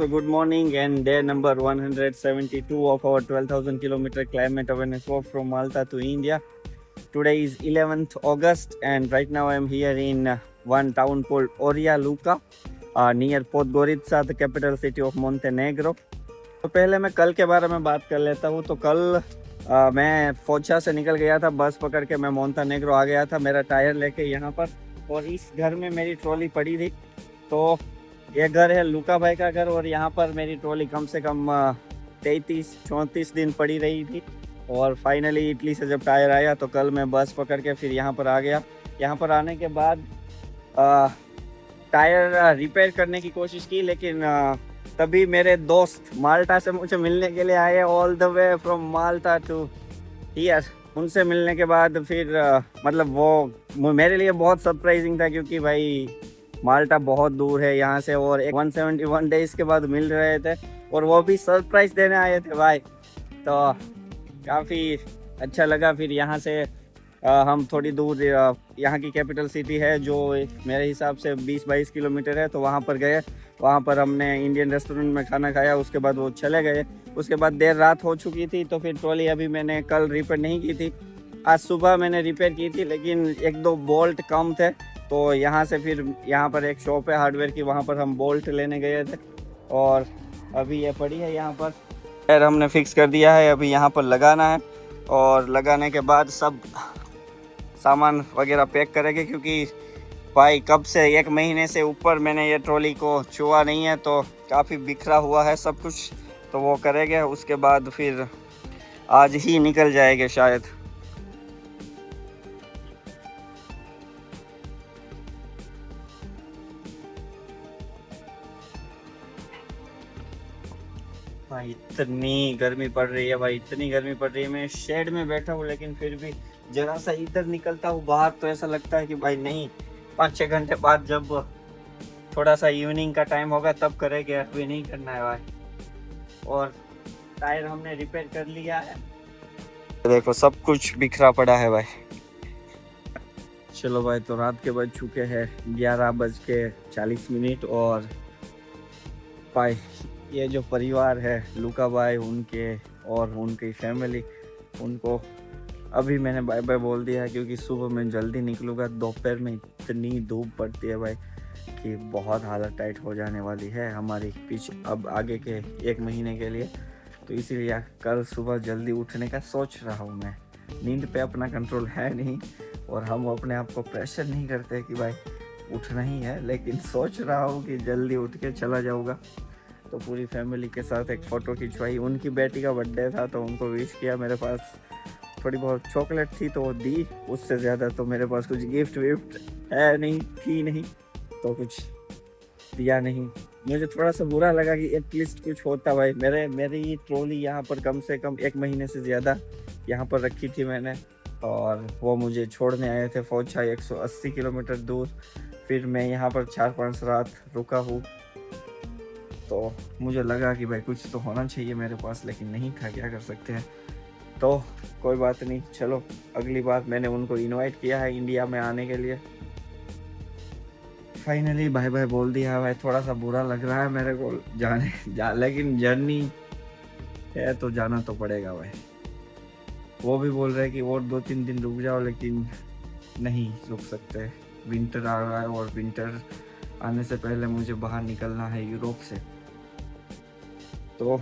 So good morning and day number 172 of our 12,000 kilometer climate awareness walk from Malta to India. Today is 11th August and right now I am here in one town called Oria Luka near Podgorica, the capital city of Montenegro. तो पहले मैं कल के बारे में बात कर लेता हूँ। तो कल मैं फोचा से निकल गया था, बस पकड़ के मैं मोंटेनेग्रो आ गया था मेरा टायर लेके यहाँ पर, और इस घर में मेरी ट्रॉली पड़ी थी। तो ये घर है लुका भाई का घर, और यहाँ पर मेरी ट्रॉली कम से कम 33-34 दिन पड़ी रही थी। और फाइनली इटली से जब टायर आया तो कल मैं बस पकड़ के फिर यहाँ पर आ गया। यहाँ पर आने के बाद टायर रिपेयर करने की कोशिश की, लेकिन तभी मेरे दोस्त माल्टा से मुझे मिलने के लिए आए, all the way from Malta to here. उनसे मिलने के बाद फिर मतलब वो मेरे लिए बहुत सरप्राइजिंग था, क्योंकि भाई माल्टा बहुत दूर है यहाँ से, और 171 डेज के बाद मिल रहे थे और वो भी सरप्राइज देने आए थे भाई। तो काफ़ी अच्छा लगा। फिर यहाँ से हम थोड़ी दूर यहाँ की कैपिटल सिटी है जो मेरे हिसाब से 20-22 किलोमीटर है, तो वहाँ पर गए। वहाँ पर हमने इंडियन रेस्टोरेंट में खाना खाया, उसके बाद वो चले गए। उसके बाद देर रात हो चुकी थी, तो फिर ट्रॉली अभी मैंने कल रिपेयर नहीं की थी, आज सुबह मैंने रिपेयर की थी, लेकिन 1-2 बोल्ट कम थे। तो यहाँ से फिर यहाँ पर एक शॉप है हार्डवेयर की, वहाँ पर हम बोल्ट लेने गए थे, और अभी ये पड़ी है यहाँ पर। टायर हमने फिक्स कर दिया है, अभी यहाँ पर लगाना है, और लगाने के बाद सब सामान वगैरह पैक करेंगे, क्योंकि भाई कब से 1 महीने से ऊपर मैंने ये ट्रॉली को छुआ नहीं है, तो काफ़ी बिखरा हुआ है सब कुछ। तो वो करेंगे, उसके बाद फिर आज ही निकल जाएंगे शायद। भाई इतनी गर्मी पड़ रही है, भाई इतनी गर्मी पड़ रही है। मैं शेड में बैठा हूँ, लेकिन फिर भी जरा सा इधर निकलता हूँ बाहर तो ऐसा लगता है कि भाई नहीं, 5-6 घंटे बाद जब थोड़ा सा इवनिंग का टाइम होगा तब करेंगे, अभी नहीं करना है भाई। और टायर हमने रिपेयर कर लिया है, देखो सब कुछ बिखरा पड़ा है भाई। चलो भाई, तो रात के बज चुके हैं 11:40, और भाई ये जो परिवार है लुका भाई, उनके और उनकी फैमिली, उनको अभी मैंने बाय बाय बोल दिया है, क्योंकि सुबह मैं जल्दी निकलूँगा। दोपहर में इतनी धूप पड़ती है भाई कि बहुत हालत टाइट हो जाने वाली है हमारी पीछे अब आगे के 1 महीने के लिए। तो इसीलिए कल सुबह जल्दी उठने का सोच रहा हूँ मैं। नींद पे अपना कंट्रोल है नहीं, और हम अपने आप को प्रेशर नहीं करते कि भाई उठना ही है, लेकिन सोच रहा हूँ कि जल्दी उठ के चला जाऊँगा। तो पूरी फैमिली के साथ एक फ़ोटो खिंचवाई। उनकी बेटी का बर्थडे था तो उनको विश किया। मेरे पास थोड़ी बहुत चॉकलेट थी तो वो दी, उससे ज़्यादा तो मेरे पास कुछ गिफ्ट विफ्ट है नहीं, थी नहीं, तो कुछ दिया नहीं। मुझे थोड़ा सा बुरा लगा कि एटलीस्ट कुछ होता भाई। मेरी ट्रॉली यहाँ पर कम से कम 1 महीने से ज़्यादा यहाँ पर रखी थी मैंने, और वो मुझे छोड़ने आए थे फोचा 180 किलोमीटर दूर। फिर मैं यहाँ पर 4-5 रात रुका हूँ, तो मुझे लगा कि भाई कुछ तो होना चाहिए मेरे पास, लेकिन नहीं था, क्या कर सकते हैं। तो कोई बात नहीं, चलो अगली बार मैंने उनको इनवाइट किया है इंडिया में आने के लिए। फाइनली बाय बाय बोल दिया भाई। थोड़ा सा बुरा लग रहा है मेरे को लेकिन जर्नी है तो जाना तो पड़ेगा भाई। वो भी बोल रहे हैं कि और 2-3 दिन रुक जाओ, लेकिन नहीं रुक सकते। विंटर आ रहा है, और विंटर आने से पहले मुझे बाहर निकलना है यूरोप से। तो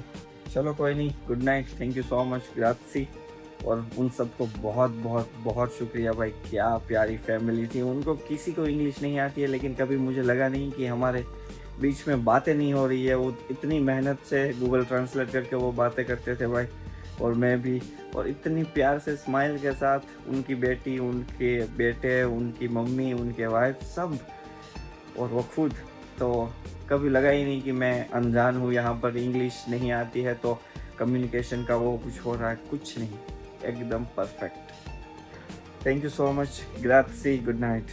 चलो कोई नहीं, good night, thank you so much, ग्राzie। और उन सबको बहुत बहुत बहुत शुक्रिया भाई, क्या प्यारी फैमिली थी। उनको किसी को इंग्लिश नहीं आती है, लेकिन कभी मुझे लगा नहीं कि हमारे बीच में बातें नहीं हो रही है। वो इतनी मेहनत से गूगल ट्रांसलेट करके वो बातें करते थे भाई, और मैं भी, और इतनी प्यार से स्माइल के साथ उनकी बेटी, उनके बेटे, उनकी मम्मी, उनके वाइफ सब, और वो खुद। तो कभी लगा ही नहीं कि मैं अनजान हूँ, यहाँ पर इंग्लिश नहीं आती है तो कम्युनिकेशन का वो कुछ हो रहा है, कुछ नहीं, एकदम perfect. Thank you so much, ग्राzie, गुड नाइट।